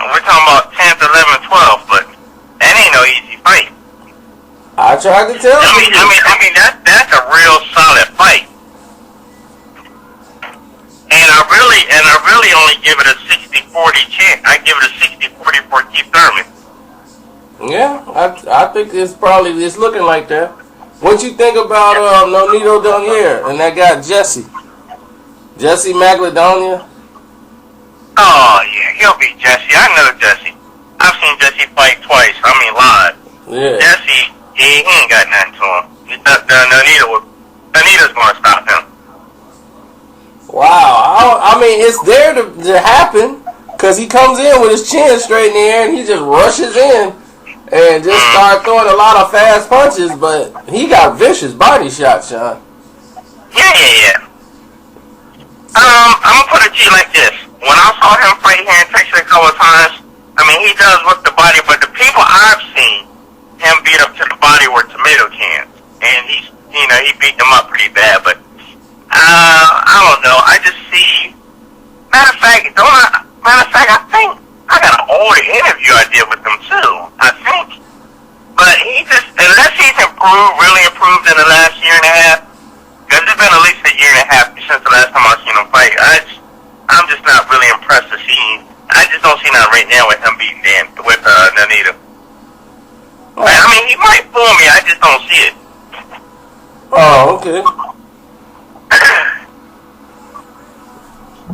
we're talking about 10th, 11th, 12th, but that ain't no easy fight. I tried to tell you. I mean that's a real solid fight. And I really only give it a 60-40 chance. I give it a 60-40 for Keith Thurman. Yeah, I think it's looking like that. What you think about Nonito Donaire and that guy Jesse Magladonia? Oh yeah, he'll beat Jesse. I know Jesse. I've seen Jesse fight twice. I mean live. Yeah. Jesse, he ain't got nothing to him. Nonito's gonna stop him. Wow, I mean, it's there to happen because he comes in with his chin straight in the air and he just rushes in and just start throwing a lot of fast punches, but he got vicious body shots, Sean. Yeah. I'm gonna put it to you like this. When I saw him fight here in Texas a couple of times, I mean, he does work the body, but the people I've seen him beat up to the body were tomato cans, and he beat them up pretty bad, but I don't know. I just see. Matter of fact, I think I got an older interview I did with him too. I think, but he just unless he's really improved in the last year and a half, because it's been at least a year and a half since the last time I've seen him fight. I'm just not really impressed to see. I just don't see nothing right now with him beating Nonito. I mean, he might fool me. I just don't see it. Oh, okay.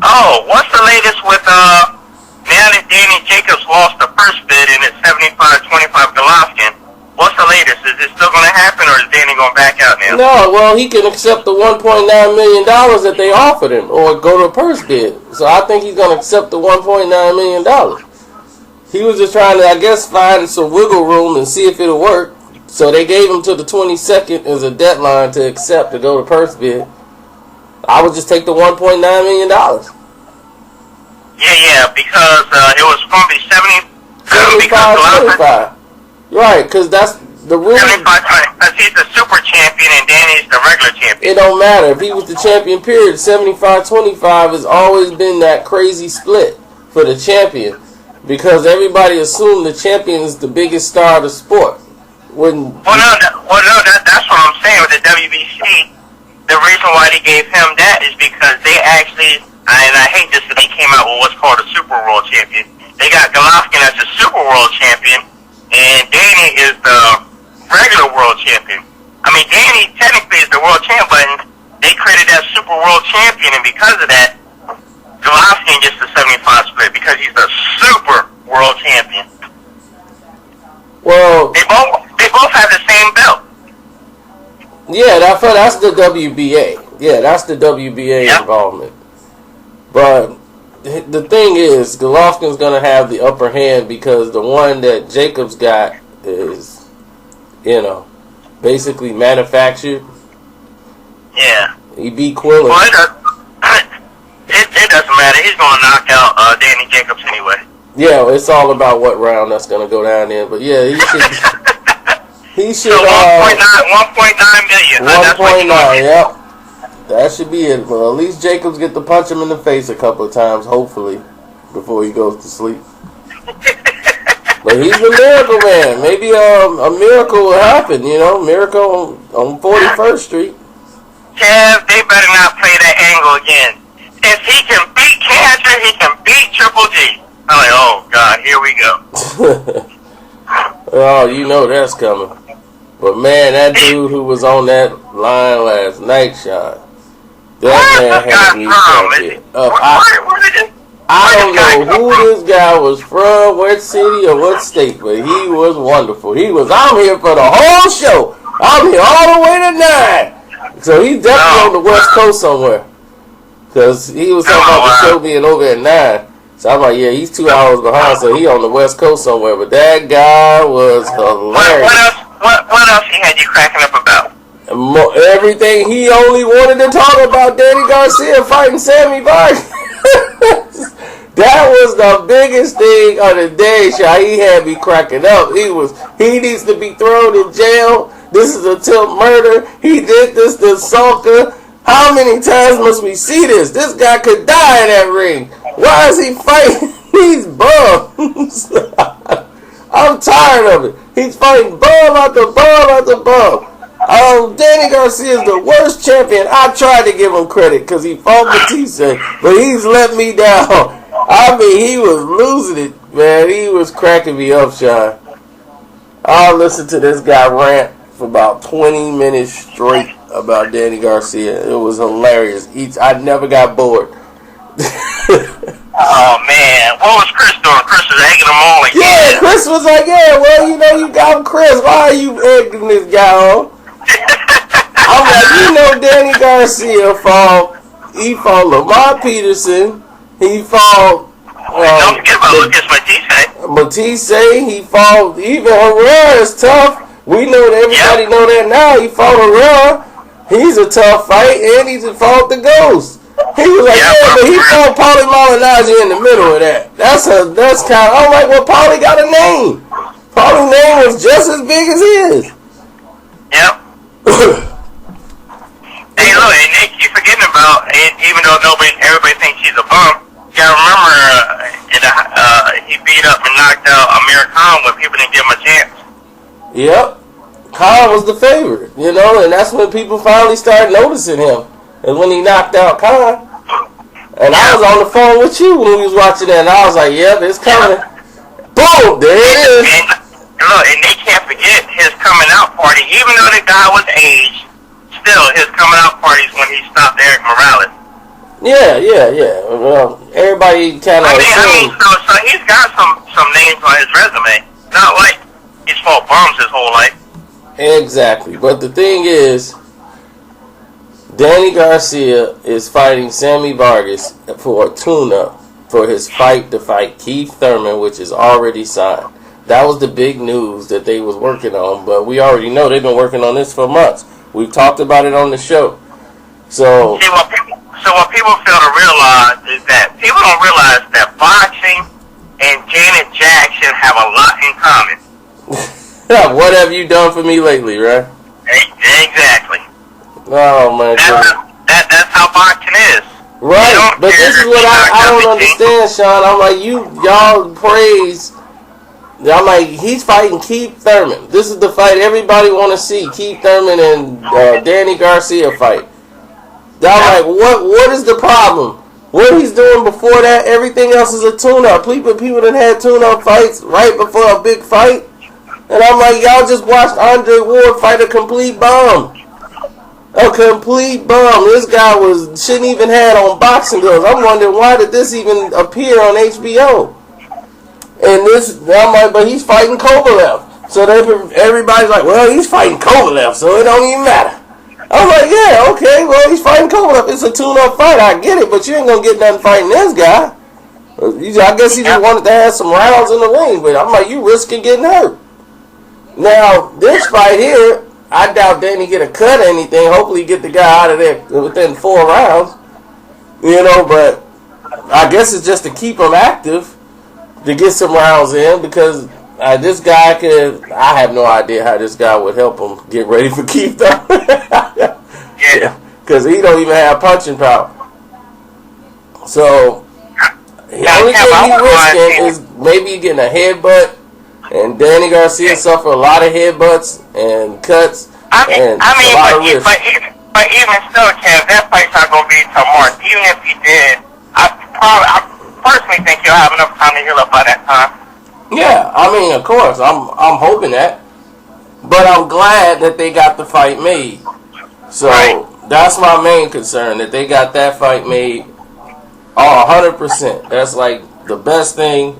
Oh, what's the latest with now that Danny Jacobs lost the first bid and it's 75-25 Golovkin? What's the latest? Is it still going to happen, or is Danny going to back out now? No, well, he can accept the $1.9 million that they offered him, or go to a purse bid. So I think he's going to accept the $1.9 million. He was just trying to, I guess, find some wiggle room and see if it'll work. So they gave him to the 22nd as a deadline to accept to go to purse bid. I would just take the $1.9 million. Yeah, because it was going to be 75-25. Right, because that's the rule. 75, because he's the super champion and Danny's the regular champion. It don't matter. If he was the champion, period, 75-25 has always been that crazy split for the champion. Because everybody assumed the champion is the biggest star of the sport. Well, no, that's what I'm saying with the WBC. The reason why they gave him that is because they actually, and I hate this, that they came out with what's called a Super World Champion. They got Golovkin as a Super World Champion, and Danny is the regular World Champion. I mean, Danny technically is the World Champ, but they created that Super World Champion, and because of that, Golovkin gets the 75 split because he's the Super World Champion. Well, they both have the same belt. Yeah, that's the WBA. Yeah, that's the WBA involvement. But the thing is, Golovkin's going to have the upper hand because the one that Jacobs got is, basically manufactured. Yeah. He beat Quillen. Well, it doesn't matter. He's going to knock out Danny Jacobs anyway. Yeah, it's all about what round that's going to go down in. But yeah, he should. He should. So 1.9 million. 1.9. Yep. That should be it. Well, at least Jacobs get to punch him in the face a couple of times, hopefully, before he goes to sleep. But he's the miracle man. Maybe a miracle will happen. Miracle on 41st Street. Kev, they better not play that angle again. If he can beat Cancer, he can beat Triple G. I'm like, oh God, here we go. Oh, that's coming. But man, that dude who was on that line last night, Sean, that man had me fucking up. I don't know who this guy was from, what city or what state, but he was wonderful. I'm here for the whole show. I'm here all the way to 9. So he's definitely on the West Coast somewhere. Because he was talking about the show being over at 9. So I'm like, yeah, he's 2 hours behind, so he on the West Coast somewhere. But that guy was hilarious. What else he had you cracking up about? Everything. He only wanted to talk about Danny Garcia fighting Sammy Vargas. That was the biggest thing of the day, Shy. He had me cracking up. He needs to be thrown in jail. This is attempt murder. He did this to Salka. How many times must we see this? This guy could die in that ring. Why is he fighting these bums. I'm tired of it. He's fighting bum after bum after bum. Danny Garcia is the worst champion. I tried to give him credit because he fought Batista, but he's let me down. I mean, he was losing it, man. He was cracking me up, Sean. I'll listen to this guy rant for about 20 minutes straight about Danny Garcia. It was hilarious. I never got bored. Oh, man. What was Chris doing? Chris was egging him on like yeah, Chris was like, yeah, well, you know, you got Chris. Why are you egging this guy on? I'm like, you know, Danny Garcia he fought Lamar Peterson. He fought... don't forget about Lucas Matisse. He fought... Even Herrera is tough. We know that everybody know that now. He fought Herrera. He's a tough fight, and he fought the Ghost. He was like, but he fought Paulie Malignaggi in the middle of that. That's kind of... I'm like, well, Paulie got a name. Paulie's name was just as big as his. Yep. Hey, look, and Nick, you forgetting about, even though everybody thinks he's a bum, you gotta remember, he beat up and knocked out Amir Khan when people didn't give him a chance. Yep. Khan was the favorite, you know, and that's when people finally started noticing him. And when he knocked out Khan. And I was on the phone with you when we was watching that, and I was like, yep, it's coming. Boom, there it is. Look, and they can't forget his coming out party, even though the guy was aged, still, his coming out parties when he stopped Eric Morales. Yeah. Well, everybody kind of... so he's got some names on his resume. Not like he's fought bums his whole life. Exactly. But the thing is, Danny Garcia is fighting Sammy Vargas for a tune-up for his fight to fight Keith Thurman, which is already signed. That was the big news that they was working on, but we already know they've been working on this for months. We've talked about it on the show. So what people fail to realize is that people don't realize that boxing and Janet Jackson have a lot in common. What have you done for me lately, right? Exactly. Oh man, that's how boxing is. Right, but this is what I don't understand, Sean. I'm like, y'all praise. I'm like, he's fighting Keith Thurman. This is the fight everybody want to see. Keith Thurman and Danny Garcia fight. I'm like, what is the problem? What he's doing before that, everything else is a tune-up. People that had tune-up fights right before a big fight. And I'm like, y'all just watched Andre Ward fight a complete bum. A complete bum. This guy shouldn't even had on boxing gloves. I'm wondering, why did this even appear on HBO? And I'm like, but he's fighting Kovalev. So everybody's like, well, he's fighting Kovalev, so it don't even matter. I'm like, yeah, okay, well, he's fighting Kovalev. It's a tune-up fight. I get it, but you ain't going to get nothing fighting this guy. I guess he just wanted to have some rounds in the ring, but I'm like, you risking getting hurt. Now, this fight here, I doubt Danny get a cut or anything. Hopefully get the guy out of there within 4 rounds. You know, but I guess it's just to keep him active, to get some rounds in, because this guy I have no idea how this guy would help him get ready for Keith Thurman. Yeah. Because he don't even have punching power. So, the only thing he's risking is maybe getting a headbutt, and Danny Garcia suffered a lot of headbutts and cuts but even still, Kev, that fight's not going to be till March. Even if he did, I personally think he'll have enough time to heal up by that time. Yeah, I mean, of course, I'm hoping that, but I'm glad that they got the fight made. So that's my main concern, that they got that fight made. 100%. That's like the best thing,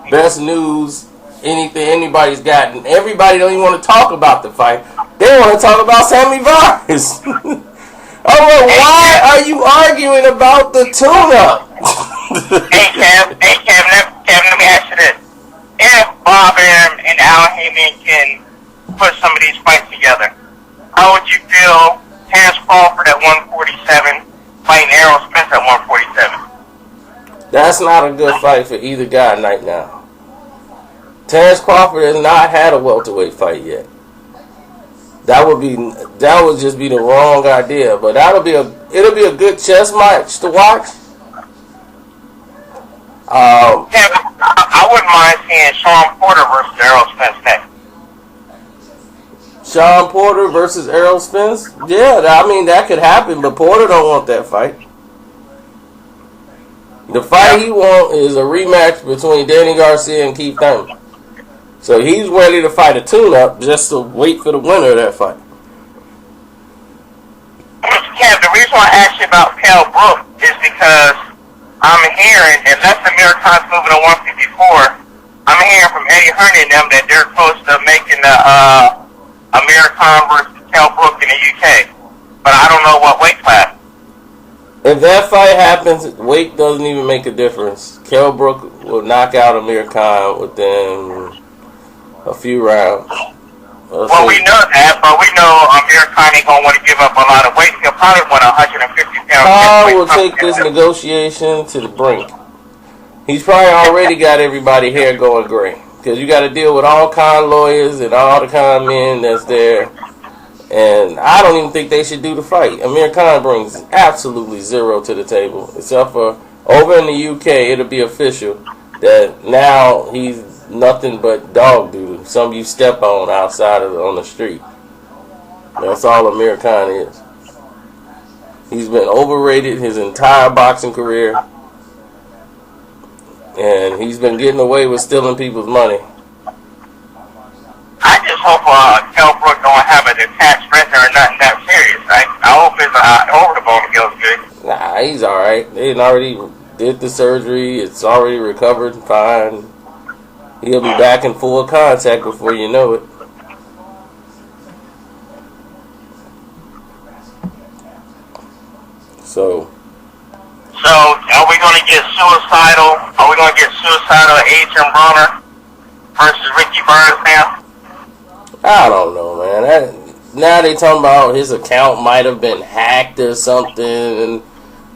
best news, anything anybody's got, and everybody don't even want to talk about the fight. They want to talk about Sammy Vargas. I'm like, why are you arguing about the tune-up? Hey, Kev, let me ask you this. If Bob and Al Heyman can put some of these fights together, how would you feel Terrence Crawford at 147 fighting Errol Spence at 147? That's not a good fight for either guy right now. Terrence Crawford has not had a welterweight fight yet. That would just be the wrong idea. But it'll be a good chess match to watch. Yeah, I wouldn't mind seeing Sean Porter versus Errol Spence next. Sean Porter versus Errol Spence? Yeah, I mean, that could happen, but Porter don't want that fight. The fight he wants is a rematch between Danny Garcia and Keith Thurman. So he's ready to fight a tune-up just to wait for the winner of that fight. Yeah, the reason why I asked you about Kell Brook is because I'm hearing, unless Amir Khan's moving to 154, I'm hearing from Eddie Hearn and them that they're close to making the Amir Khan versus Kell Brook in the UK. But I don't know what weight class. If that fight happens, weight doesn't even make a difference. Kell Brook will knock out Amir Khan within a few rounds. Well, we know that, but we know Amir Khan ain't going to want to give up a lot of weight. He'll probably want 150 pounds. Khan will take this negotiation to the brink. He's probably already got everybody hair going gray. Because you got to deal with all Khan lawyers and all the Khan men that's there. And I don't even think they should do the fight. Amir Khan brings absolutely zero to the table. Except for over in the UK, it'll be official that now he's nothing but dog doo-doo. Some you step on outside on the street. That's all Amir Khan is. He's been overrated his entire boxing career. And he's been getting away with stealing people's money. I just hope Kell Brook don't have a detached retina or nothing that serious. I hope his over the bone feels good. Nah, he's alright. They already did the surgery. It's already recovered fine. He'll be back in full contact before you know it. So are we going to get suicidal? Are we going to get suicidal Adrian Broner versus Ricky Burns now? I don't know, man. Now they talking about his account might have been hacked or something,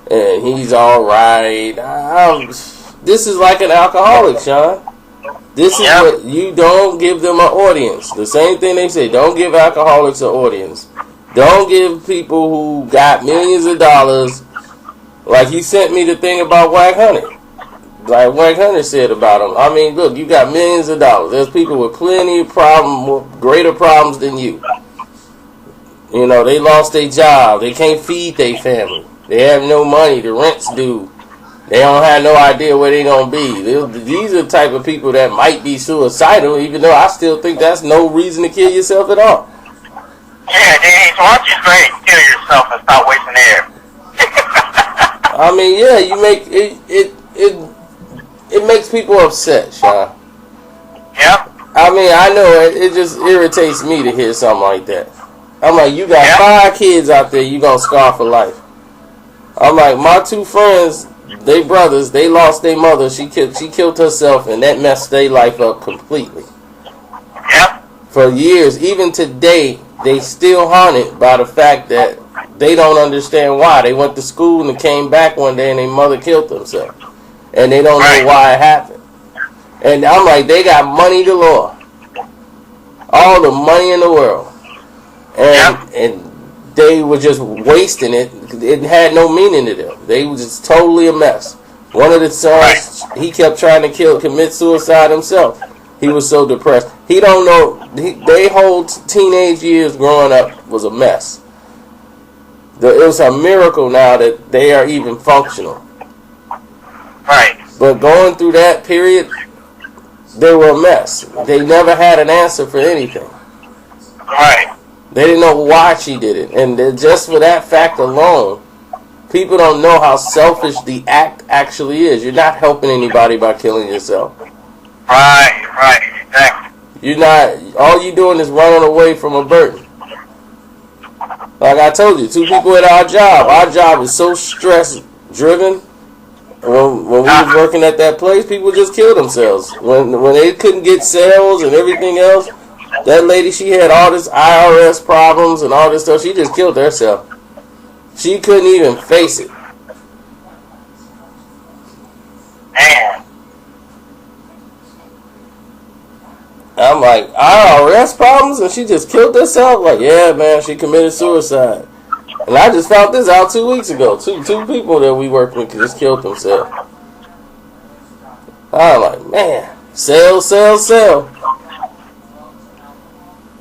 and he's all right. This is like an alcoholic, Sean. This is what you don't give them an audience. The same thing they say. Don't give alcoholics an audience. Don't give people who got millions of dollars. Like he sent me the thing about Wack Hunter. Like Wack Hunter said about him. I mean, look, you got millions of dollars. There's people with plenty of problems, greater problems than you. You know, they lost their job. They can't feed their family. They have no money. The rent's due. They don't have no idea where they're going to be. These are the type of people that might be suicidal, even though I still think that's no reason to kill yourself at all. Yeah, so why don't you go ahead and kill yourself and stop wasting air? I mean, yeah, you make it makes people upset, Sean. Yeah. I mean, I know it just irritates me to hear something like that. I'm like, you got 5 kids out there, you gonna scar for life. I'm like, my 2 friends, they brothers, they lost their mother. She killed herself, and that messed their life up completely. Yeah. For years, even today, they still haunted by the fact that they don't understand why. They went to school and came back one day and their mother killed themselves. And they don't know why it happened. And I'm like, they got money galore. All the money in the world. And they were just wasting it. It had no meaning to them. They were just totally a mess. One of the sons, he kept trying to commit suicide himself. He was so depressed. He don't know. Their whole teenage years growing up was a mess. It was a miracle now that they are even functional. Right. But going through that period, they were a mess. They never had an answer for anything. Right. They didn't know why she did it. And just for that fact alone, people don't know how selfish the act actually is. You're not helping anybody by killing yourself. Right, exactly. You're not, all you're doing is running away from a burden. Like I told you, 2 people at our job is so stress-driven. When we was working at that place, people just killed themselves. When they couldn't get sales and everything else, that lady, she had all this IRS problems and all this stuff. She just killed herself. She couldn't even face it. Man. I'm like, IRS problems? And she just killed herself? Like, yeah, man, she committed suicide. And I just found this out 2 weeks ago. Two people that we worked with just killed themselves. I'm like, man, sell, sell, sell.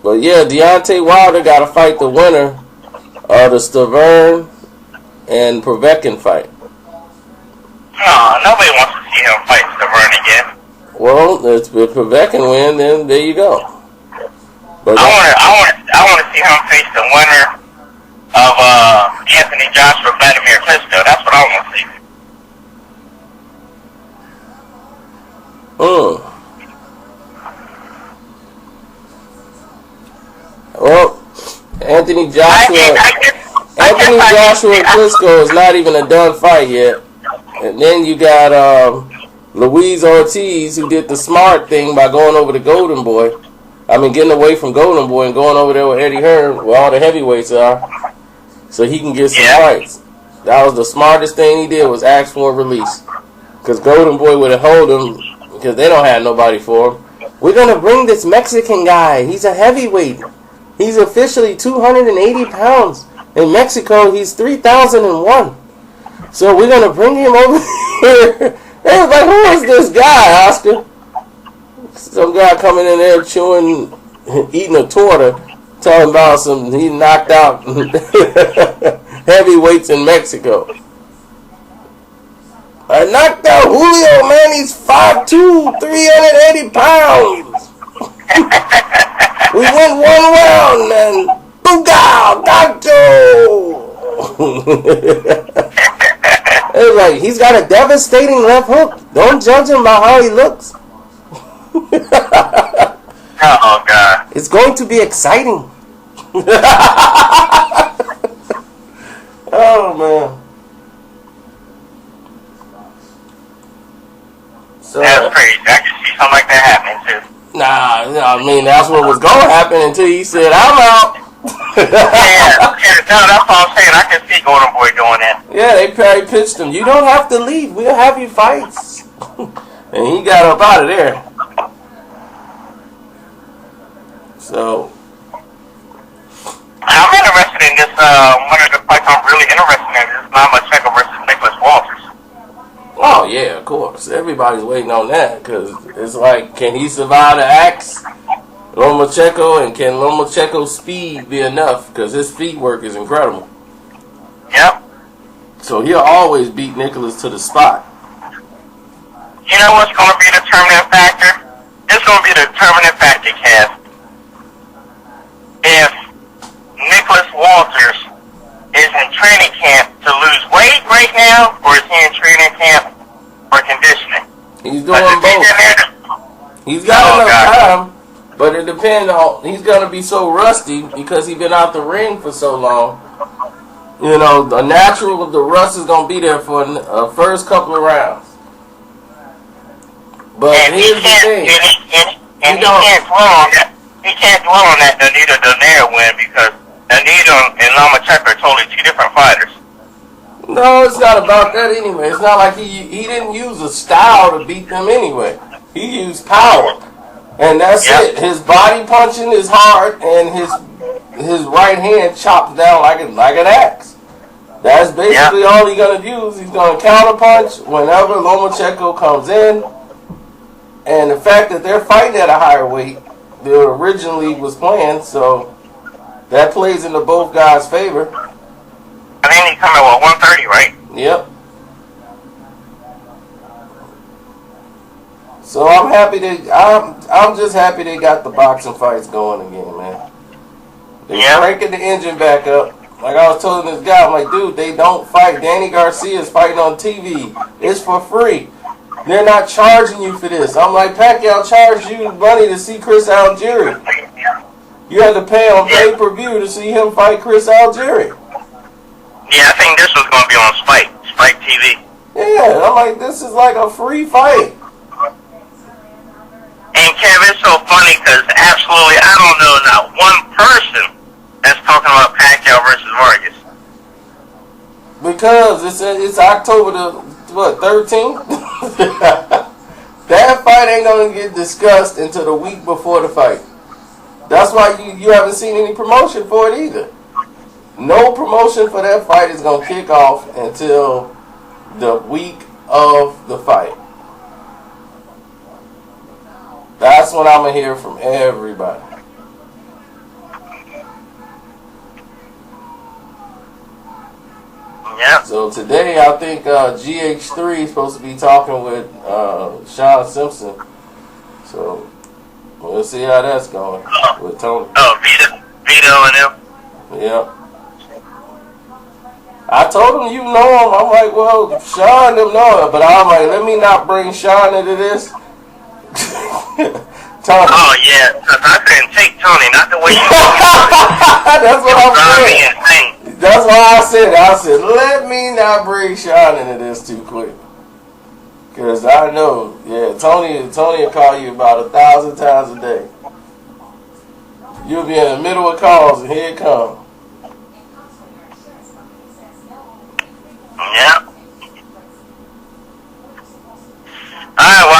But yeah, Deontay Wilder got to fight the winner of the Stavern and Povetkin fight. No, nobody wants to see him fight Stavern again. Well, if Povetkin win, then there you go. But I want to see him face the winner of Anthony Joshua Vladimir Klitschko. That's what I want to see. Well, Anthony Joshua and Klitschko is not even a done fight yet. And then you got Luis Ortiz, who did the smart thing by going over to Golden Boy. I mean, getting away from Golden Boy and going over there with Eddie Hearn, where all the heavyweights are, so he can get some fights. That was the smartest thing he did, was ask for a release. Because Golden Boy would have held him, because they don't have nobody for him. We're going to bring this Mexican guy. He's a heavyweight. He's officially 280 pounds. In Mexico, he's 3,001. So we're going to bring him over here. They was like, who is this guy, Oscar? Some guy coming in there chewing, eating a torta, talking about he knocked out heavyweights in Mexico. I knocked out Julio, man. He's 5'2", 380 pounds. We went one round, man. Booga, Gato. It was like, he's got a devastating left hook. Don't judge him by how he looks. Oh, God. It's going to be exciting. Oh, man. So, that's crazy. I can see something like that happening, too. Nah, I mean, that's what was going to happen until he said, I'm out. Yeah, no, that's all I'm saying. I can see Golden Boy doing that. Yeah, they probably pitched him. You don't have to leave. We'll have you fights. And he got up out of there. So, I'm interested in this, one of the fights I'm really interested in is Lomachenko versus Nicholas Walters. oh, yeah, of course. Everybody's waiting on that because it's like, can he survive the axe? Lomachenko, and can Lomachenko's speed be enough? Because his feet work is incredible. Yep. So he'll always beat Nicholas to the spot. You know what's going to be the determinant factor? It's going to be the determinant factor, Kev. If Nicholas Walters is in training camp to lose weight right now, or is he in training camp for conditioning? He's doing both. He's got enough time, but it depends on, he's going to be so rusty because he's been out the ring for so long. You know, the natural of the rust is going to be there for a first couple of rounds. But and here's the thing. He can't dwell on that Donita Donaire win because Donita and Lomachenko are totally two different fighters. No, it's not about that anyway. It's not like he didn't use a style to beat them anyway. He used power. And that's it. His body punching is hard, and his right hand chops down like an axe. That's basically all he's going to use. He's going to counter punch whenever Lomachenko comes in. And the fact that they're fighting at a higher weight than originally was planned, so that plays into both guys' favor. I think he's coming at 130, right? Yep. So I'm happy I'm just happy they got the boxing fights going again, man. They're cranking the engine back up. Like I was telling this guy, I'm like, dude, they don't fight. Danny Garcia is fighting on TV. It's for free. They're not charging you for this. I'm like, Pacquiao charged you money to see Chris Algieri. You had to pay on pay-per-view to see him fight Chris Algieri. Yeah, I think this was going to be on Spike TV. Yeah, I'm like, this is like a free fight. And Kevin, it's so funny because absolutely, I don't know not one person that's talking about Pacquiao versus Vargas. Because it's October the 13th. That fight ain't gonna get discussed until the week before the fight. That's why you haven't seen any promotion for it either. No promotion for that fight is gonna kick off until the week of the fight. That's what I'm going to hear from everybody. Yeah. So today, I think GH3 is supposed to be talking with Sean Simpson. So we'll see how that's going with Tony. Oh, Vito and him. Yeah. I told him you know him. I'm like, well, Sean them know him, but I'm like, let me not bring Sean into this. Tony. Oh yeah, because I couldn't take Tony, not the way you. That's what I'm saying. Insane. That's why I said, let me not bring Sean into this too quick. Because I know, yeah, Tony will call you about 1,000 times a day. You'll be in the middle of calls and here it comes. Yeah. All right, well,